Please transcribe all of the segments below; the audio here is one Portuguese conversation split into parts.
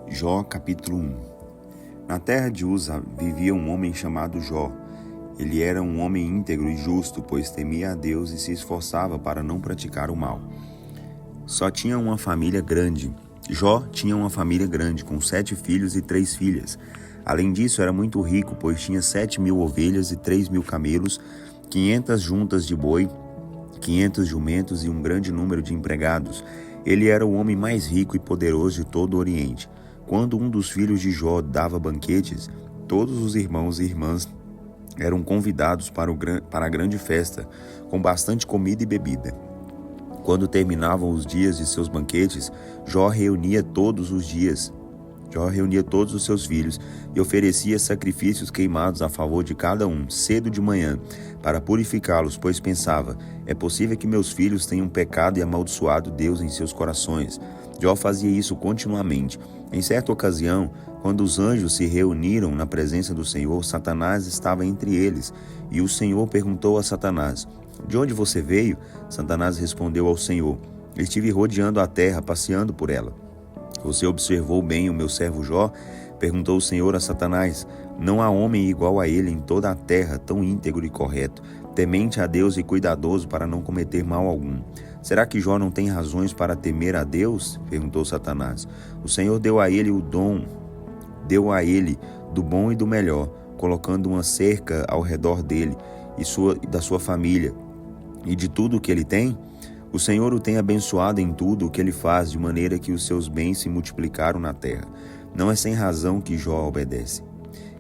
Jó, capítulo 1. Na terra de Uza vivia um homem chamado Jó. Ele era um homem íntegro e justo, pois temia a Deus e se esforçava para não praticar o mal. Jó tinha uma família grande, com 7 filhos e 3 filhas. Além disso, era muito rico, pois tinha 7.000 ovelhas e 3.000 camelos, 500 juntas de boi, 500 jumentos e um grande número de empregados. Ele era o homem mais rico e poderoso de todo o Oriente. Quando um dos filhos de Jó dava banquetes, todos os irmãos e irmãs eram convidados para a grande festa, com bastante comida e bebida. Quando terminavam os dias de seus banquetes, Jó reunia todos os seus filhos e oferecia sacrifícios queimados a favor de cada um, cedo de manhã, para purificá-los, pois pensava: é possível que meus filhos tenham pecado e amaldiçoado Deus em seus corações. Jó fazia isso continuamente. Em certa ocasião, quando os anjos se reuniram na presença do Senhor, Satanás estava entre eles, e o Senhor perguntou a Satanás: de onde você veio? Satanás respondeu ao Senhor: estive rodeando a terra, passeando por ela. Você observou bem o meu servo Jó? Perguntou o Senhor a Satanás. Não há homem igual a ele em toda a terra, tão íntegro e correto, temente a Deus e cuidadoso para não cometer mal algum. Será que Jó não tem razões para temer a Deus? Perguntou Satanás. O Senhor deu a ele do bom e do melhor, colocando uma cerca ao redor dele e da sua família. E de tudo o que ele tem? O Senhor o tem abençoado em tudo o que ele faz, de maneira que os seus bens se multiplicaram na terra. Não é sem razão que Jó obedece.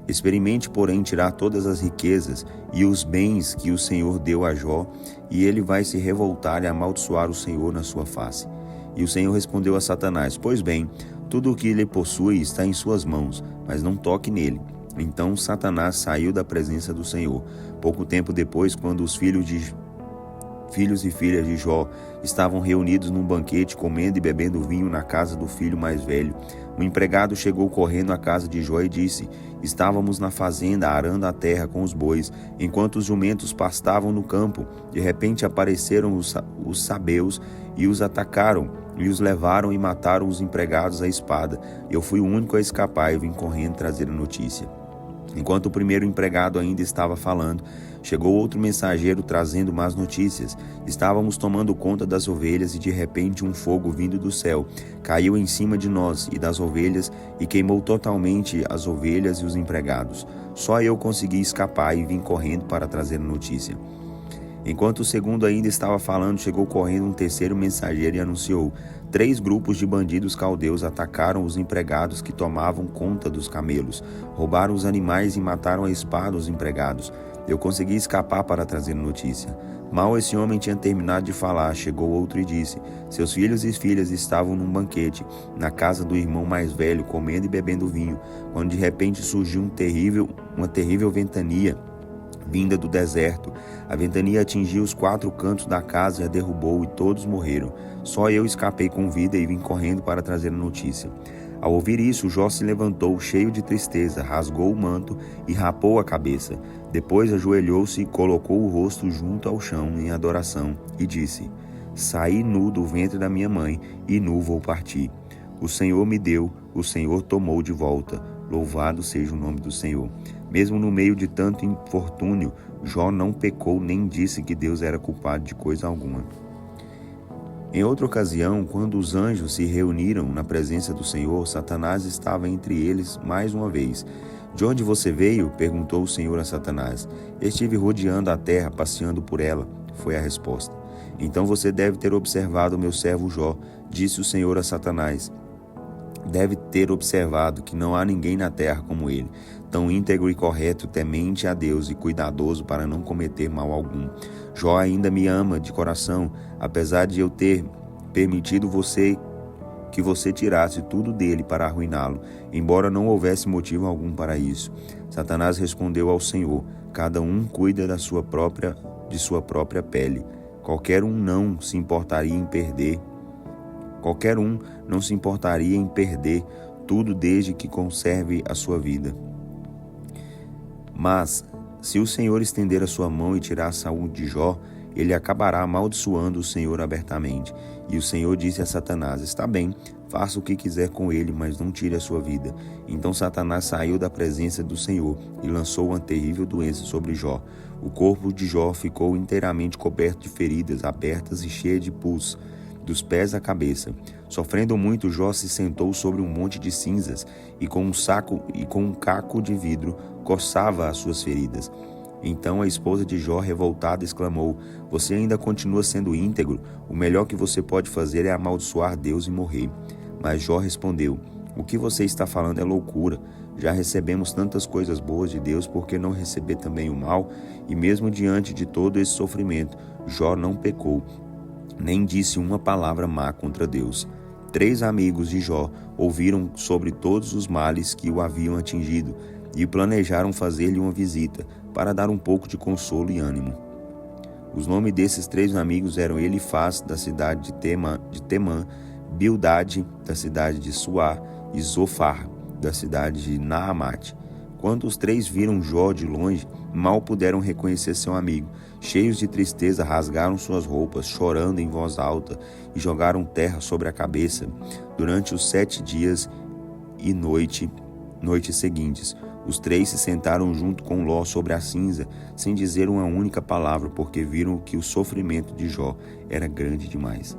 Experimente, porém, tirar todas as riquezas e os bens que o Senhor deu a Jó, e ele vai se revoltar e amaldiçoar o Senhor na sua face. E o Senhor respondeu a Satanás: pois bem, tudo o que ele possui está em suas mãos, mas não toque nele. Então Satanás saiu da presença do Senhor. Pouco tempo depois, quando os filhos e filhas de Jó estavam reunidos num banquete, comendo e bebendo vinho na casa do filho mais velho, um empregado chegou correndo à casa de Jó e disse: estávamos na fazenda arando a terra com os bois, enquanto os jumentos pastavam no campo. De repente apareceram os sabeus e os atacaram, e os levaram e mataram os empregados à espada. Eu fui o único a escapar e vim correndo trazer a notícia. Enquanto o primeiro empregado ainda estava falando, chegou outro mensageiro trazendo más notícias. Estávamos tomando conta das ovelhas e de repente um fogo vindo do céu caiu em cima de nós e das ovelhas e queimou totalmente as ovelhas e os empregados. Só eu consegui escapar e vim correndo para trazer a notícia. Enquanto o segundo ainda estava falando, chegou correndo um terceiro mensageiro e anunciou: 3 grupos de bandidos caldeus atacaram os empregados que tomavam conta dos camelos, roubaram os animais e mataram à espada os empregados. Eu consegui escapar para trazer notícia. Mal esse homem tinha terminado de falar, chegou outro e disse: seus filhos e filhas estavam num banquete, na casa do irmão mais velho, comendo e bebendo vinho, quando de repente surgiu uma terrível ventania vinda do deserto. A ventania atingiu os 4 cantos da casa e a derrubou, e todos morreram. Só eu escapei com vida e vim correndo para trazer a notícia. Ao ouvir isso, Jó se levantou, cheio de tristeza, rasgou o manto e rapou a cabeça. Depois ajoelhou-se e colocou o rosto junto ao chão em adoração e disse: saí nu do ventre da minha mãe e nu vou partir. O Senhor me deu, o Senhor tomou de volta. Louvado seja o nome do Senhor. Mesmo no meio de tanto infortúnio, Jó não pecou nem disse que Deus era culpado de coisa alguma. Em outra ocasião, quando os anjos se reuniram na presença do Senhor, Satanás estava entre eles mais uma vez. De onde você veio? Perguntou o Senhor a Satanás. Estive rodeando a terra, passeando por ela, foi a resposta. Então você deve ter observado o meu servo Jó, disse o Senhor a Satanás. Deve ter observado que não há ninguém na terra como ele, tão íntegro e correto, temente a Deus e cuidadoso para não cometer mal algum. Jó ainda me ama de coração, apesar de eu ter permitido que você tirasse tudo dele para arruiná-lo, embora não houvesse motivo algum para isso. Satanás respondeu ao Senhor: cada um cuida de sua própria pele. Qualquer um não se importaria em perder tudo desde que conserve a sua vida. Mas, se o Senhor estender a sua mão e tirar a saúde de Jó, ele acabará amaldiçoando o Senhor abertamente. E o Senhor disse a Satanás: está bem, faça o que quiser com ele, mas não tire a sua vida. Então Satanás saiu da presença do Senhor e lançou uma terrível doença sobre Jó. O corpo de Jó ficou inteiramente coberto de feridas abertas e cheio de pus, dos pés à cabeça. Sofrendo muito, Jó se sentou sobre um monte de cinzas e com um caco de vidro coçava as suas feridas. Então a esposa de Jó, revoltada, exclamou: você ainda continua sendo íntegro? O melhor que você pode fazer é amaldiçoar Deus e morrer. Mas Jó respondeu: o que você está falando é loucura. Já recebemos tantas coisas boas de Deus, por que não receber também o mal? E mesmo diante de todo esse sofrimento, Jó não pecou, nem disse uma palavra má contra Deus. 3 amigos de Jó ouviram sobre todos os males que o haviam atingido e planejaram fazer-lhe uma visita para dar um pouco de consolo e ânimo. Os nomes desses 3 amigos eram Elifaz, da cidade de Temã, Bildade, da cidade de Suá, e Zofar, da cidade de Naamate. Quando os 3 viram Jó de longe, mal puderam reconhecer seu amigo. Cheios de tristeza, rasgaram suas roupas, chorando em voz alta, e jogaram terra sobre a cabeça. Durante os 7 dias e noites seguintes, os 3 se sentaram junto com Ló sobre a cinza, sem dizer uma única palavra, porque viram que o sofrimento de Jó era grande demais.